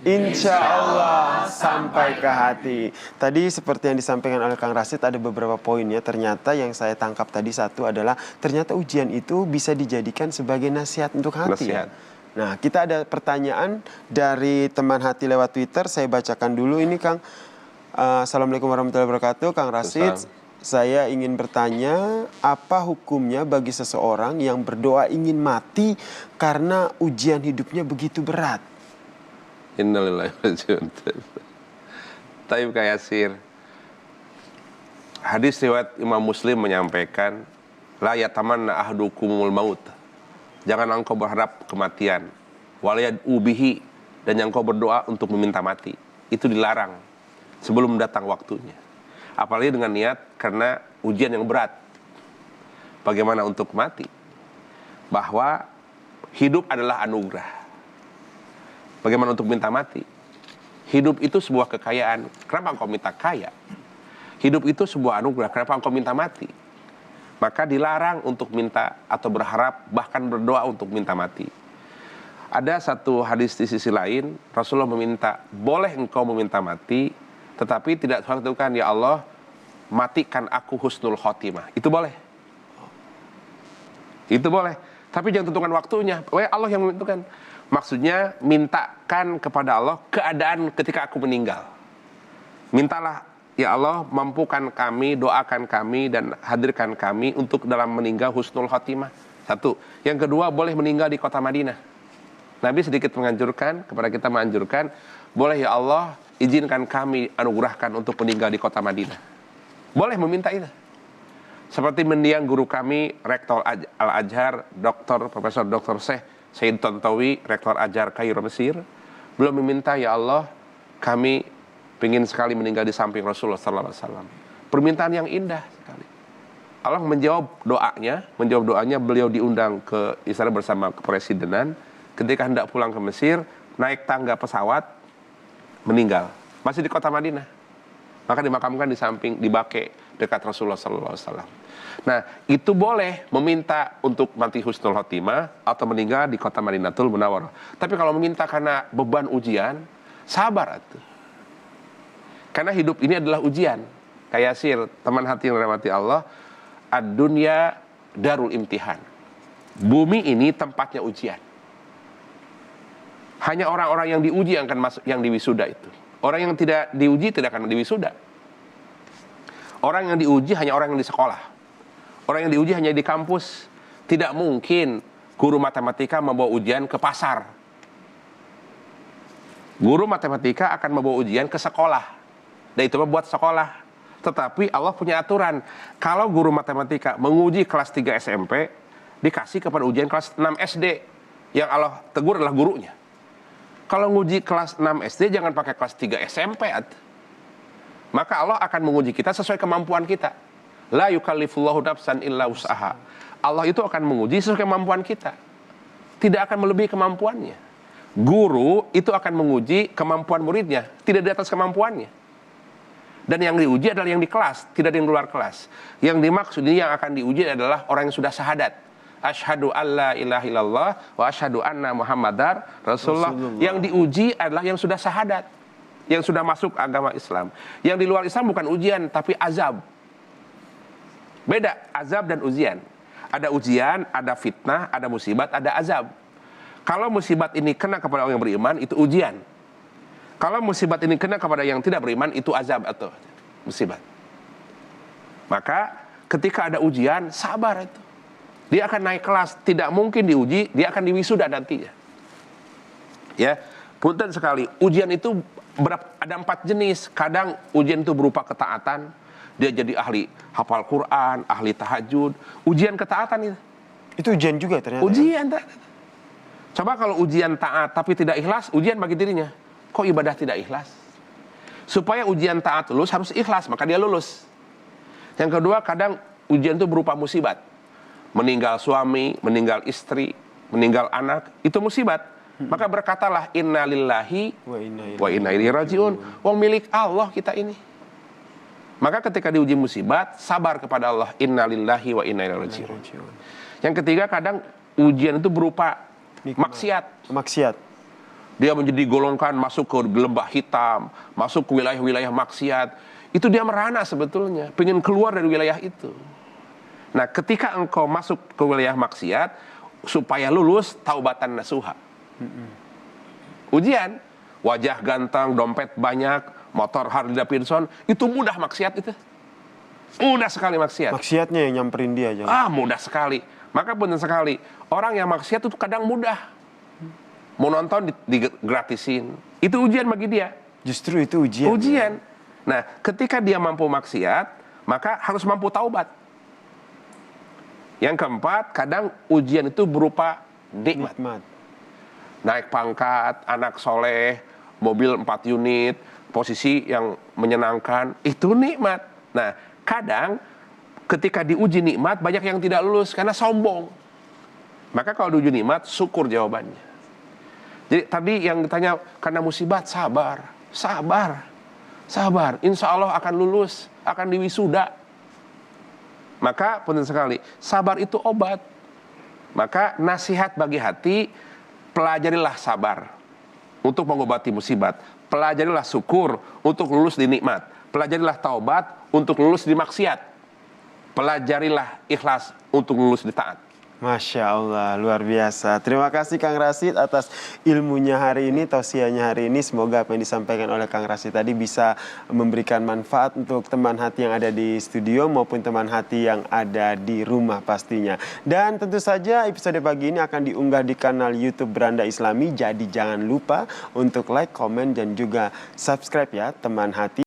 Insya Allah sampai ke hati. Tadi seperti yang disampaikan oleh Kang Rashid ada beberapa poinnya. Ternyata yang saya tangkap tadi satu adalah ternyata ujian itu bisa dijadikan sebagai nasihat untuk hati. Nasihat. Nah, kita ada pertanyaan dari teman hati lewat Twitter. Saya bacakan dulu ini, Kang. Assalamualaikum warahmatullahi wabarakatuh, Kang Rashid. Saya ingin bertanya, apa hukumnya bagi seseorang yang berdoa ingin mati karena ujian hidupnya begitu berat? Innalillahi wa inna ilaihi raji'un. Taib Kak Yasir. Hadis riwayat Imam Muslim menyampaikan, la yatamanna ahdukumul maut. Jangan engkau berharap kematian. Waliyad ubihi, dan yang engkau berdoa untuk meminta mati. Itu dilarang sebelum datang waktunya. Apalagi dengan niat karena ujian yang berat. Bagaimana untuk mati? Bahwa hidup adalah anugerah. Bagaimana untuk minta mati? Hidup itu sebuah kekayaan. Kenapa engkau minta kaya? Hidup itu sebuah anugerah. Kenapa engkau minta mati? Maka dilarang untuk minta atau berharap, bahkan berdoa untuk minta mati. Ada satu hadis di sisi lain, Rasulullah meminta, boleh engkau meminta mati, tetapi tidak katakan, ya Allah, matikan aku husnul khotimah. Itu boleh. Itu boleh. Tapi jangan tentukan waktunya. Allah yang menentukan. Maksudnya mintakan kepada Allah keadaan ketika aku meninggal. Mintalah, ya Allah, mampukan kami, doakan kami, dan hadirkan kami untuk dalam meninggal husnul khotimah. Satu. Yang kedua, boleh meninggal di kota Madinah. Nabi sedikit menganjurkan, kepada kita menganjurkan, boleh ya Allah, izinkan kami, anugerahkan untuk meninggal di kota Madinah. Boleh meminta itu. Seperti mendiang guru kami, Rektor Al-Azhar, Profesor Dr. Syekh Said Tontowi, Rektor Azhar Kairo Mesir, belum meminta, ya Allah, kami ingin sekali meninggal di samping Rasulullah SAW. Permintaan yang indah sekali. Allah menjawab doanya, beliau diundang ke istana bersama kepresidenan. Ketika hendak pulang ke Mesir, naik tangga pesawat, meninggal. Masih di kota Madinah. Maka dimakamkan di samping, di Baqi, dekat Rasulullah SAW. Nah, itu boleh meminta untuk mati husnul khotimah atau meninggal di kota Madinatul Munawwarah. Tapi kalau meminta karena beban ujian, sabar atuh. Karena hidup ini adalah ujian. Kayak Yasir, teman hati yang dirahmati Allah, ad-dunya darul imtihan. Bumi ini tempatnya ujian. Hanya orang-orang yang diuji yang akan masuk, yang diwisuda itu. Orang yang tidak diuji tidak akan diwisuda. Orang yang diuji hanya orang yang di sekolah. Orang yang diuji hanya di kampus. Tidak mungkin guru matematika membawa ujian ke pasar. Guru matematika akan membawa ujian ke sekolah. Dan itu buat sekolah. Tetapi Allah punya aturan. Kalau guru matematika menguji kelas 3 SMP, dikasih kepada ujian kelas 6 SD. Yang Allah tegur adalah gurunya. Kalau nguji kelas 6 SD, jangan pakai kelas 3 SMP. Maka Allah akan menguji kita sesuai kemampuan kita. La yukallifullahu nafsan illa wus'aha. Allah itu akan menguji sesuai kemampuan kita. Tidak akan melebihi kemampuannya. Guru itu akan menguji kemampuan muridnya, tidak di atas kemampuannya. Dan yang diuji adalah yang di kelas, tidak yang di luar kelas. Yang dimaksud ini yang akan diuji adalah orang yang sudah syahadat. Asyhadu alla ilaha illallah wa asyhadu anna muhammadar rasulullah. Yang diuji adalah yang sudah syahadat, yang sudah masuk agama Islam. Yang di luar Islam bukan ujian, tapi azab. Beda azab dan ujian. Ada ujian, ada fitnah, ada musibat, ada azab. Kalau musibat ini kena kepada orang yang beriman, itu ujian. Kalau musibat ini kena kepada yang tidak beriman, itu azab atau musibat. Maka ketika ada ujian, sabar itu. Dia akan naik kelas, tidak mungkin diuji, dia akan diwisuda nantinya. Ya, punten sekali. Ujian itu ada 4 jenis. Kadang ujian itu berupa ketaatan. Dia jadi ahli hafal Quran, ahli tahajud. Ujian ketaatan itu. Itu ujian juga ternyata. Ujian. Coba kalau ujian taat tapi tidak ikhlas, ujian bagi dirinya. Kok ibadah tidak ikhlas? Supaya ujian taat lulus harus ikhlas, maka dia lulus. Yang kedua, kadang ujian itu berupa musibat. Meninggal suami, meninggal istri, meninggal anak, itu musibat. Maka berkatalah innalillahi wa inna ilaihi rajiun. Wong milik Allah kita ini. Maka ketika diuji musibat, sabar kepada Allah. Innalillahi wa inna ilaihi rajiun. Yang ketiga, kadang ujian itu berupa maksiat. dia menjadi golongkan masuk ke lembah hitam, masuk ke wilayah-wilayah maksiat, itu dia merana sebetulnya, pengen keluar dari wilayah itu. Nah, ketika engkau masuk ke wilayah maksiat, supaya lulus taubatan nasuha. Ujian, wajah ganteng, dompet banyak, motor Harley Davidson, itu mudah maksiat itu. Mudah sekali maksiat. Maksiatnya yang nyamperin dia aja. Mudah sekali. Maka penting sekali, orang yang maksiat itu kadang mudah. Mau nonton digratisin. Itu ujian bagi dia. Justru itu ujian. Ujian. Nah, ketika dia mampu maksiat, maka harus mampu taubat. Yang keempat, kadang ujian itu berupa nikmat. Naik pangkat, anak soleh, mobil 4 unit, posisi yang menyenangkan, itu nikmat. Nah, kadang ketika diuji nikmat, banyak yang tidak lulus karena sombong. Maka kalau diuji nikmat, syukur jawabannya. Jadi tadi yang ditanya, karena musibah, sabar. Sabar. Sabar. Insya Allah akan lulus, akan diwisuda. Maka penting sekali, sabar itu obat. Maka nasihat bagi hati, pelajarilah sabar untuk mengobati musibat. Pelajarilah syukur untuk lulus di nikmat. Pelajarilah taubat untuk lulus di maksiat. Pelajarilah ikhlas untuk lulus di taat. Masya Allah, luar biasa. Terima kasih Kang Rashid atas ilmunya hari ini, tausiahnya hari ini. Semoga apa yang disampaikan oleh Kang Rashid tadi bisa memberikan manfaat untuk teman hati yang ada di studio maupun teman hati yang ada di rumah pastinya. Dan tentu saja episode pagi ini akan diunggah di kanal YouTube Beranda Islami. Jadi jangan lupa untuk like, komen, dan juga subscribe ya teman hati.